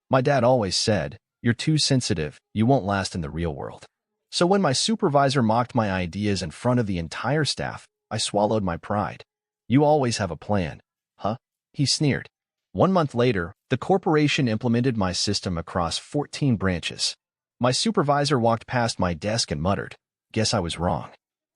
My dad always said, "You're too sensitive, you won't last in the real world." So when my supervisor mocked my ideas in front of the entire staff, I swallowed my pride. "You always have a plan, huh?" he sneered. 1 month later, the corporation implemented my system across 14 branches. My supervisor walked past my desk and muttered, "Guess I was wrong."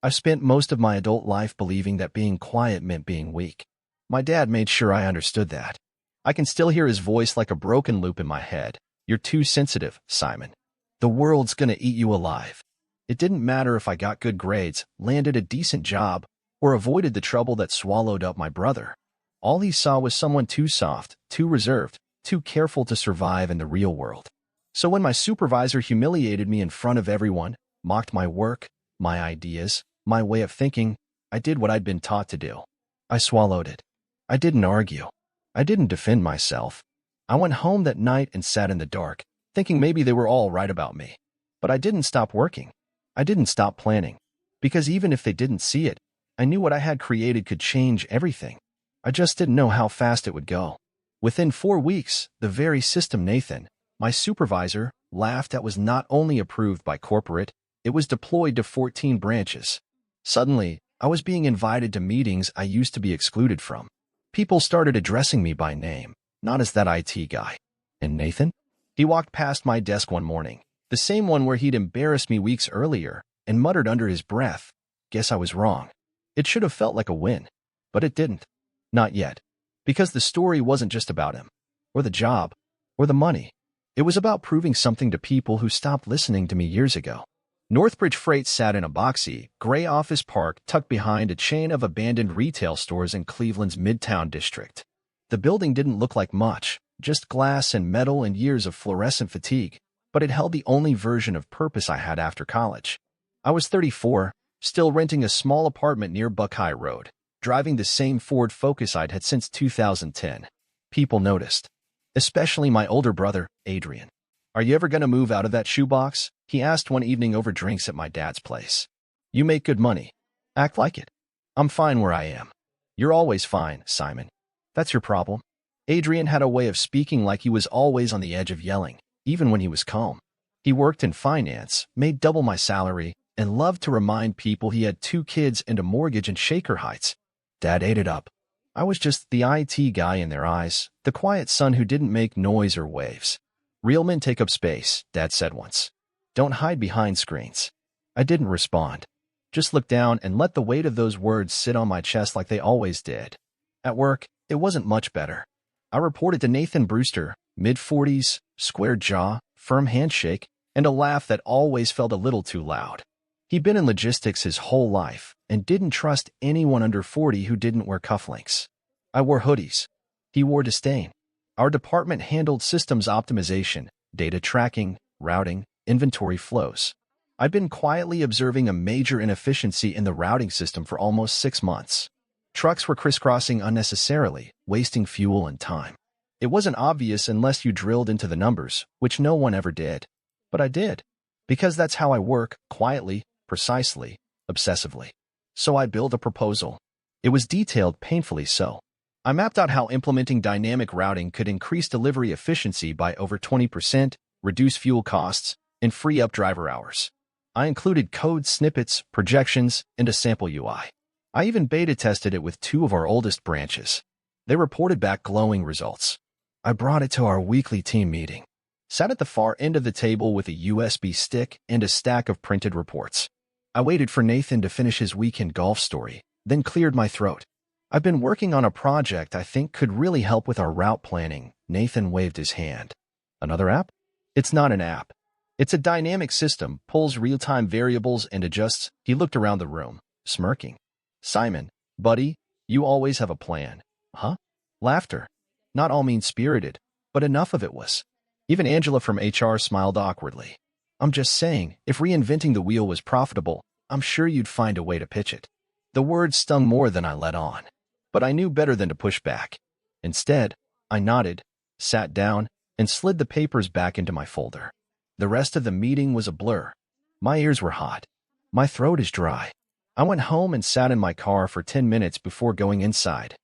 I've spent most of my adult life believing that being quiet meant being weak. My dad made sure I understood that. I can still hear his voice like a broken loop in my head. "You're too sensitive, Simon. The world's gonna eat you alive." It didn't matter if I got good grades, landed a decent job, or avoided the trouble that swallowed up my brother. All he saw was someone too soft, too reserved, too careful to survive in the real world. So when my supervisor humiliated me in front of everyone, mocked my work, my ideas, my way of thinking, I did what I'd been taught to do. I swallowed it. I didn't argue. I didn't defend myself. I went home that night and sat in the dark, thinking maybe they were all right about me. But I didn't stop working. I didn't stop planning. Because even if they didn't see it, I knew what I had created could change everything. I just didn't know how fast it would go. Within 4 weeks, the very system Nathan, my supervisor, laughed at was not only approved by corporate, it was deployed to 14 branches. Suddenly, I was being invited to meetings I used to be excluded from. People started addressing me by name, not as that IT guy. And Nathan? He walked past my desk one morning, the same one where he'd embarrassed me weeks earlier, and muttered under his breath, "Guess I was wrong." It should have felt like a win, but it didn't. Not yet. Because the story wasn't just about him, or the job, or the money. It was about proving something to people who stopped listening to me years ago. Northbridge Freight sat in a boxy, gray office park tucked behind a chain of abandoned retail stores in Cleveland's Midtown district. The building didn't look like much, just glass and metal and years of fluorescent fatigue, but it held the only version of purpose I had after college. I was 34, still renting a small apartment near Buckeye Road, driving the same Ford Focus I'd had since 2010. People noticed. Especially my older brother, Adrian. "Are you ever going to move out of that shoebox?" he asked one evening over drinks at my dad's place. "You make good money. Act like it." "I'm fine where I am." "You're always fine, Simon. That's your problem." Adrian had a way of speaking like he was always on the edge of yelling, even when he was calm. He worked in finance, made double my salary, and loved to remind people he had 2 kids and a mortgage in Shaker Heights. Dad ate it up. I was just the IT guy in their eyes, the quiet son who didn't make noise or waves. "Real men take up space," Dad said once. "Don't hide behind screens." I didn't respond. Just looked down and let the weight of those words sit on my chest like they always did. At work, it wasn't much better. I reported to Nathan Brewster, mid-40s, square jaw, firm handshake, and a laugh that always felt a little too loud. He'd been in logistics his whole life and didn't trust anyone under 40 who didn't wear cufflinks. I wore hoodies. He wore disdain. Our department handled systems optimization, data tracking, routing, inventory flows. I'd been quietly observing a major inefficiency in the routing system for almost 6 months. Trucks were crisscrossing unnecessarily, wasting fuel and time. It wasn't obvious unless you drilled into the numbers, which no one ever did. But I did. Because that's how I work, quietly, precisely, obsessively. So I built a proposal. It was detailed, painfully so. I mapped out how implementing dynamic routing could increase delivery efficiency by over 20%, reduce fuel costs, and free up driver hours. I included code snippets, projections, and a sample UI. I even beta tested it with 2 of our oldest branches. They reported back glowing results. I brought it to our weekly team meeting. Sat at the far end of the table with a USB stick and a stack of printed reports. I waited for Nathan to finish his weekend golf story, then cleared my throat. "I've been working on a project I think could really help with our route planning." Nathan waved his hand. "Another app?" "It's not an app. It's a dynamic system, pulls real-time variables and adjusts." He looked around the room, smirking. "Simon, buddy, you always have a plan." "Huh?" Laughter. Not all mean-spirited, but enough of it was. Even Angela from HR smiled awkwardly. "I'm just saying, if reinventing the wheel was profitable, I'm sure you'd find a way to pitch it." The words stung more than I let on, but I knew better than to push back. Instead, I nodded, sat down, and slid the papers back into my folder. The rest of the meeting was a blur. My ears were hot. My throat is dry. I went home and sat in my car for 10 minutes before going inside.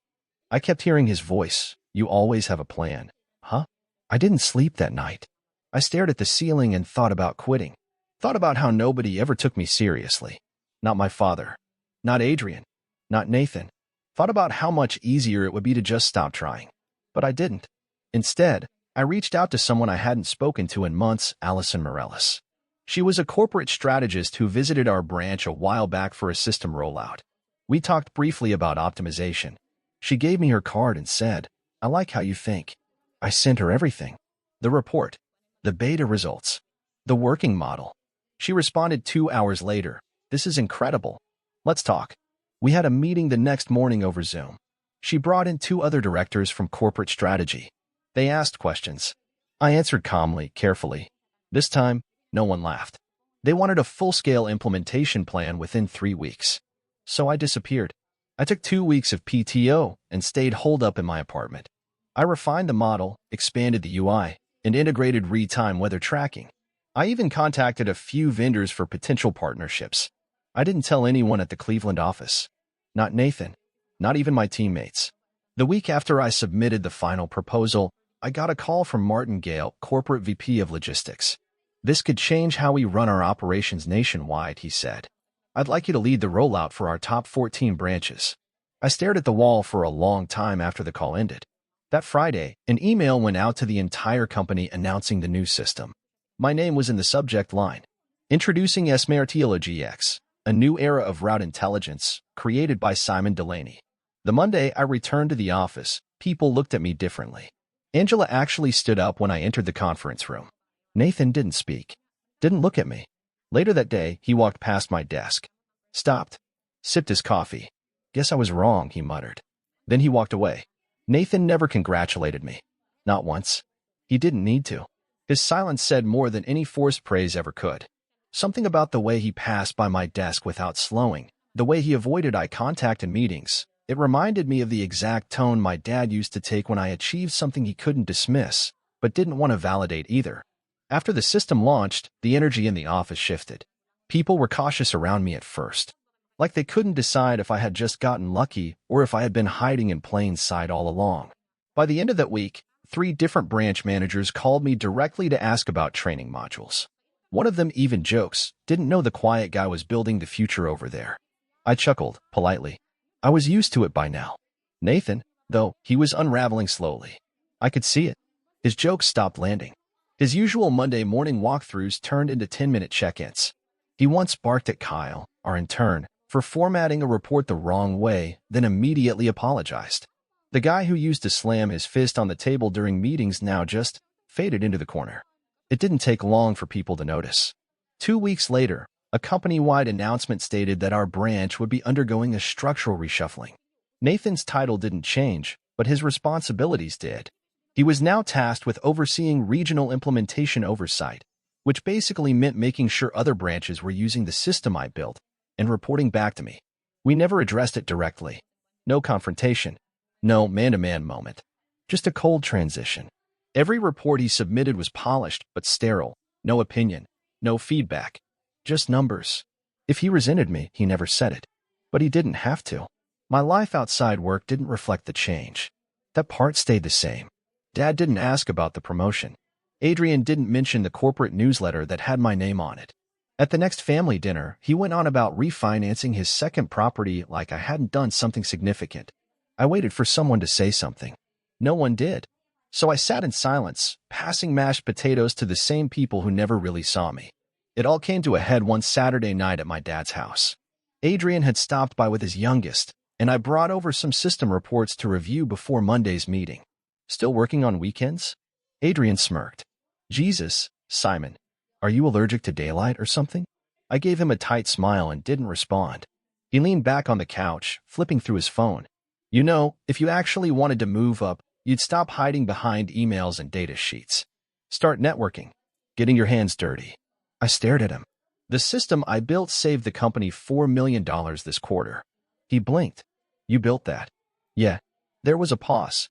I kept hearing his voice. "You always have a plan." "Huh?" I didn't sleep that night. I stared at the ceiling and thought about quitting. Thought about how nobody ever took me seriously. Not my father. Not Adrian. Not Nathan. Thought about how much easier it would be to just stop trying. But I didn't. Instead, I reached out to someone I hadn't spoken to in months, Allison Morales. She was a corporate strategist who visited our branch a while back for a system rollout. We talked briefly about optimization. She gave me her card and said, "I like how you think." I sent her everything. The report. The beta results. The working model. She responded 2 hours later. "This is incredible. Let's talk." We had a meeting the next morning over Zoom. She brought in 2 other directors from corporate strategy. They asked questions. I answered calmly, carefully. This time, no one laughed. They wanted a full-scale implementation plan within 3 weeks. So I disappeared. I took 2 weeks of PTO and stayed holed up in my apartment. I refined the model, expanded the UI, and integrated real-time weather tracking. I even contacted a few vendors for potential partnerships. I didn't tell anyone at the Cleveland office. Not Nathan. Not even my teammates. The week after I submitted the final proposal, I got a call from Martin Gale, Corporate VP of Logistics. "This could change how we run our operations nationwide," he said. "I'd like you to lead the rollout for our top 14 branches." I stared at the wall for a long time after the call ended. That Friday, an email went out to the entire company announcing the new system. My name was in the subject line. Introducing Esmertillo GX, a new era of route intelligence, created by Simon Delaney. The Monday I returned to the office, people looked at me differently. Angela actually stood up when I entered the conference room. Nathan didn't speak. Didn't look at me. Later that day, he walked past my desk. Stopped. Sipped his coffee. "Guess I was wrong," he muttered. Then he walked away. Nathan never congratulated me. Not once. He didn't need to. His silence said more than any forced praise ever could. Something about the way he passed by my desk without slowing, the way he avoided eye contact in meetings, it reminded me of the exact tone my dad used to take when I achieved something he couldn't dismiss, but didn't want to validate either. After the system launched, the energy in the office shifted. People were cautious around me at first. Like they couldn't decide if I had just gotten lucky or if I had been hiding in plain sight all along. By the end of that week, 3 different branch managers called me directly to ask about training modules. One of them even jokes, "Didn't know the quiet guy was building the future over there." I chuckled, politely. I was used to it by now. Nathan, though, he was unraveling slowly. I could see it. His jokes stopped landing. His usual Monday morning walkthroughs turned into 10-minute check-ins. He once barked at Kyle, our intern, for formatting a report the wrong way, then immediately apologized. The guy who used to slam his fist on the table during meetings now just faded into the corner. It didn't take long for people to notice. 2 weeks later, a company-wide announcement stated that our branch would be undergoing a structural reshuffling. Nathan's title didn't change, but his responsibilities did. He was now tasked with overseeing regional implementation oversight, which basically meant making sure other branches were using the system I built and reporting back to me. We never addressed it directly. No confrontation. No man-to-man moment. Just a cold transition. Every report he submitted was polished but sterile. No opinion. No feedback. Just numbers. If he resented me, he never said it. But he didn't have to. My life outside work didn't reflect the change. That part stayed the same. Dad didn't ask about the promotion. Adrian didn't mention the corporate newsletter that had my name on it. At the next family dinner, he went on about refinancing his second property like I hadn't done something significant. I waited for someone to say something. No one did. So I sat in silence, passing mashed potatoes to the same people who never really saw me. It all came to a head one Saturday night at my dad's house. Adrian had stopped by with his youngest, and I brought over some system reports to review before Monday's meeting. "Still working on weekends?" Adrian smirked. "Jesus, Simon, are you allergic to daylight or something?" I gave him a tight smile and didn't respond. He leaned back on the couch, flipping through his phone. "You know, if you actually wanted to move up, you'd stop hiding behind emails and data sheets. Start networking, getting your hands dirty." I stared at him. "The system I built saved the company $4 million this quarter." He blinked. "You built that?" "Yeah." There was a pause.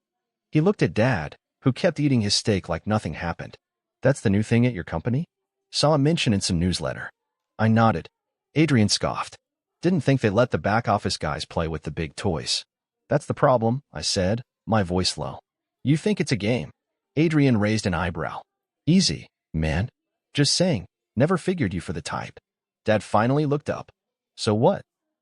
He looked at Dad, who kept eating his steak like nothing happened. "That's the new thing at your company?" "Saw a mention in some newsletter." I nodded. Adrian scoffed. "Didn't think they let the back office guys play with the big toys." "That's the problem," I said, my voice low. "You think it's a game. Adrian raised an eyebrow. Easy, man. Just saying. Never figured you for the type. Dad finally looked up. So what?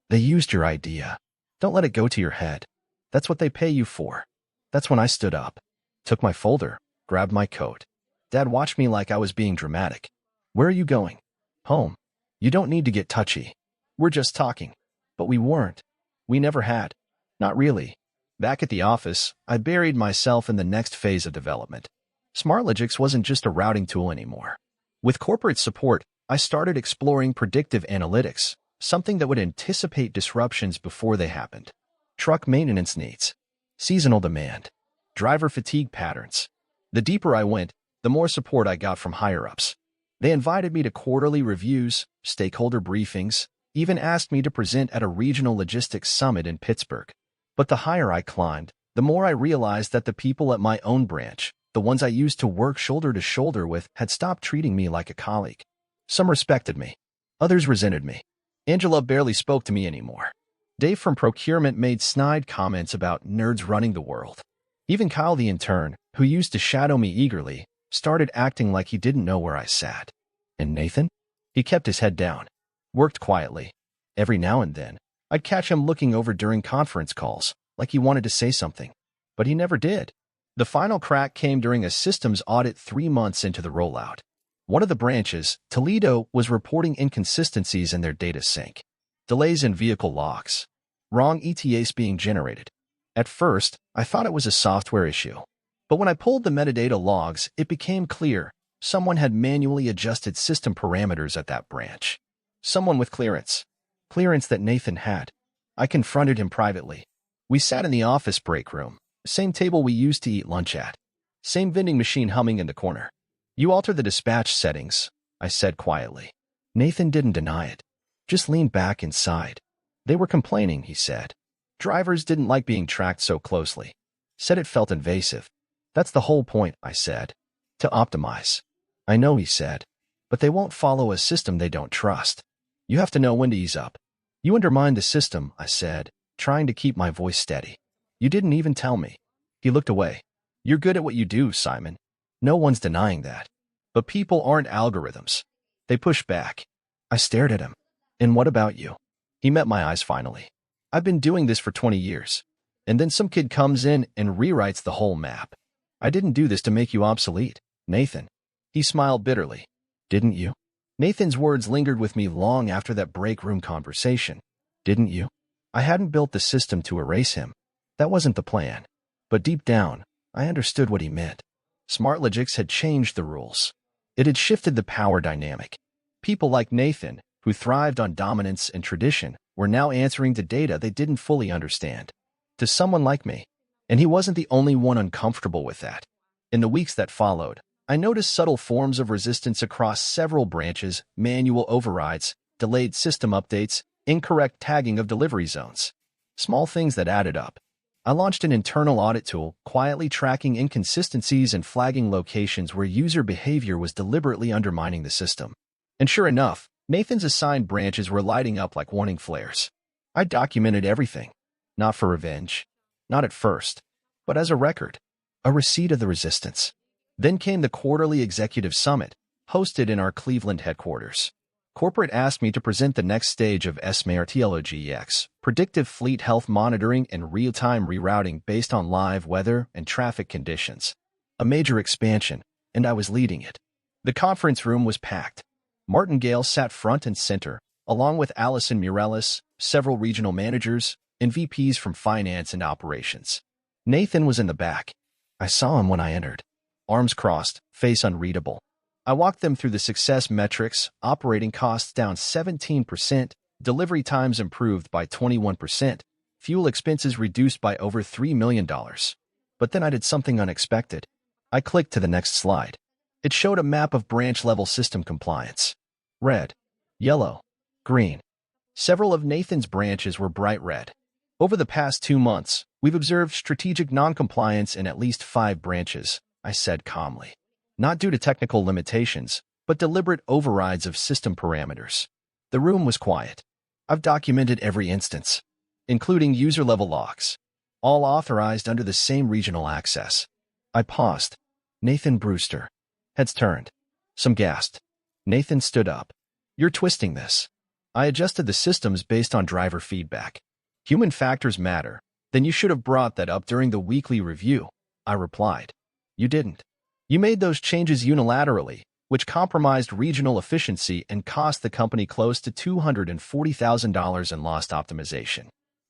They used your idea. Don't let it go to your head. That's what they pay you for. That's when I stood up, took my folder, grabbed my coat. Dad watched me like I was being dramatic. Where are you going? Home. You don't need to get touchy. We're just talking. But we weren't. We never had. Not really. Back at the office, I buried myself in the next phase of development. SmartLogix wasn't just a routing tool anymore. With corporate support, I started exploring predictive analytics, something that would anticipate disruptions before they happened. Truck maintenance needs, seasonal demand, driver fatigue patterns. The deeper I went, the more support I got from higher-ups. They invited me to quarterly reviews, stakeholder briefings, even asked me to present at a regional logistics summit in Pittsburgh. But the higher I climbed, the more I realized that the people at my own branch, the ones I used to work shoulder to shoulder with, had stopped treating me like a colleague. Some respected me. Others resented me. Angela barely spoke to me anymore. Dave from procurement made snide comments about nerds running the world. Even Kyle the intern, who used to shadow me eagerly, started acting like he didn't know where I sat. And Nathan? He kept his head down, worked quietly. Every now and then, I'd catch him looking over during conference calls, like he wanted to say something. But he never did. The final crack came during a systems audit 3 months into the rollout. One of the branches, Toledo, was reporting inconsistencies in their data sync. Delays in vehicle logs. Wrong ETAs being generated. At first, I thought it was a software issue. But when I pulled the metadata logs, it became clear someone had manually adjusted system parameters at that branch. Someone with clearance. Clearance that Nathan had. I confronted him privately. We sat in the office break room, same table we used to eat lunch at. Same vending machine humming in the corner. You altered the dispatch settings, I said quietly. Nathan didn't deny it. Just leaned back and sighed. They were complaining, he said. Drivers didn't like being tracked so closely. Said it felt invasive. That's the whole point, I said. To optimize. I know, he said. But they won't follow a system they don't trust. You have to know when to ease up. You undermined the system, I said, trying to keep my voice steady. You didn't even tell me. He looked away. You're good at what you do, Simon. No one's denying that. But people aren't algorithms. They push back. I stared at him. And what about you? He met my eyes finally. I've been doing this for 20 years. And then some kid comes in and rewrites the whole map. I didn't do this to make you obsolete, Nathan. He smiled bitterly. Didn't you? Nathan's words lingered with me long after that break room conversation. Didn't you? I hadn't built the system to erase him. That wasn't the plan. But deep down, I understood what he meant. SmartLogix had changed the rules. It had shifted the power dynamic. People like Nathan, who thrived on dominance and tradition, were now answering to data they didn't fully understand. To someone like me. And he wasn't the only one uncomfortable with that. In the weeks that followed, I noticed subtle forms of resistance across several branches, manual overrides, delayed system updates, incorrect tagging of delivery zones. Small things that added up. I launched an internal audit tool, quietly tracking inconsistencies and flagging locations where user behavior was deliberately undermining the system. And sure enough, Nathan's assigned branches were lighting up like warning flares. I documented everything. Not for revenge. Not at first. But as a record. A receipt of the resistance. Then came the quarterly executive summit, hosted in our Cleveland headquarters. Corporate asked me to present the next stage of SMARTLOGX, predictive fleet health monitoring and real-time rerouting based on live weather and traffic conditions. A major expansion, and I was leading it. The conference room was packed. Martingale sat front and center, along with Allison Mireles, several regional managers, and VPs from finance and operations. Nathan was in the back. I saw him when I entered. Arms crossed, face unreadable. I walked them through the success metrics, operating costs down 17%, delivery times improved by 21%, fuel expenses reduced by over $3 million. But then I did something unexpected. I clicked to the next slide. It showed a map of branch-level system compliance. Red, yellow, green. Several of Nathan's branches were bright red. Over the past 2 months, we've observed strategic noncompliance in at least 5 branches, I said calmly. Not due to technical limitations, but deliberate overrides of system parameters. The room was quiet. I've documented every instance, including user-level logs, all authorized under the same regional access. I paused. Nathan Brewster. Heads turned. Some gasped. Nathan stood up. You're twisting this. I adjusted the systems based on driver feedback. Human factors matter. Then you should have brought that up during the weekly review, I replied. You didn't. You made those changes unilaterally, which compromised regional efficiency and cost the company close to $240,000 in lost optimization.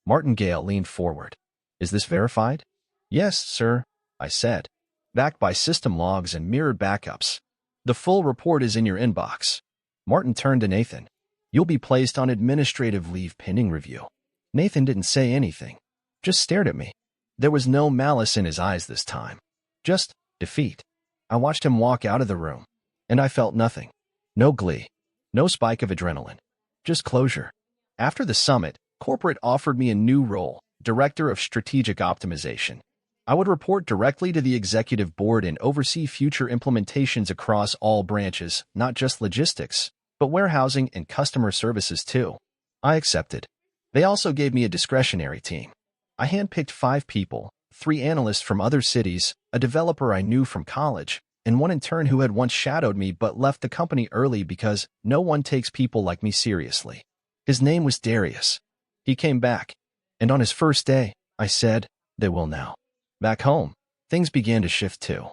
Martingale leaned forward. Is this verified? Yes, sir, I said. Backed by system logs and mirrored backups. The full report is in your inbox. Martin turned to Nathan. You'll be placed on administrative leave pending review. Nathan didn't say anything, just stared at me. There was no malice in his eyes this time, just defeat. I watched him walk out of the room, and I felt nothing. No glee, no spike of adrenaline, just closure. After the summit, corporate offered me a new role, Director of Strategic Optimization. I would report directly to the executive board and oversee future implementations across all branches, not just logistics, but warehousing and customer services too. I accepted. They also gave me a discretionary team. I handpicked 5 people, 3 analysts from other cities, a developer I knew from college, and one intern who had once shadowed me but left the company early because no one takes people like me seriously. His name was Darius. He came back, and on his first day, I said, they will now. Back home, things began to shift too.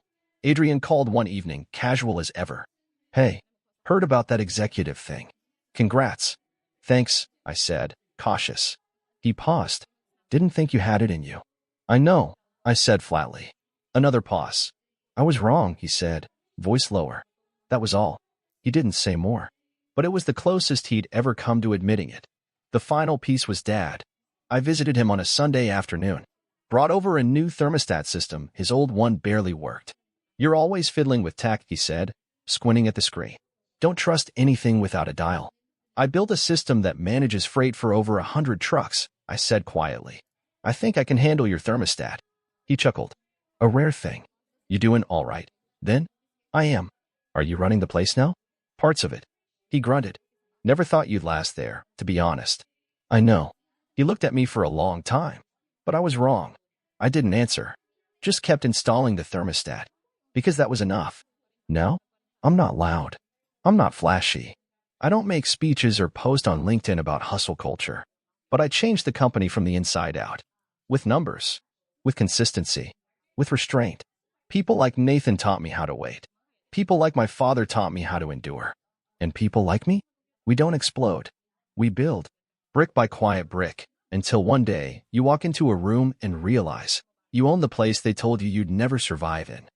Adrian called one evening, casual as ever. Hey, heard about that executive thing. Congrats. Thanks, I said, cautious. He paused. Didn't think you had it in you. I know, I said flatly. Another pause. I was wrong, he said, voice lower. That was all. He didn't say more. But it was the closest he'd ever come to admitting it. The final piece was Dad. I visited him on a Sunday afternoon. Brought over a new thermostat system, his old one barely worked. You're always fiddling with tech, he said, squinting at the screen. Don't trust anything without a dial. I built a system that manages freight for over 100 trucks, I said quietly. I think I can handle your thermostat. He chuckled. A rare thing. You doing all right, then? I am. Are you running the place now? Parts of it. He grunted. Never thought you'd last there, to be honest. I know. He looked at me for a long time. But I was wrong. I didn't answer. Just kept installing the thermostat. Because that was enough. Now, I'm not loud. I'm not flashy. I don't make speeches or post on LinkedIn about hustle culture. But I changed the company from the inside out. With numbers. With consistency. With restraint. People like Nathan taught me how to wait. People like my father taught me how to endure. And people like me? We don't explode. We build. Brick by quiet brick. Until one day, you walk into a room and realize you own the place they told you you'd never survive in.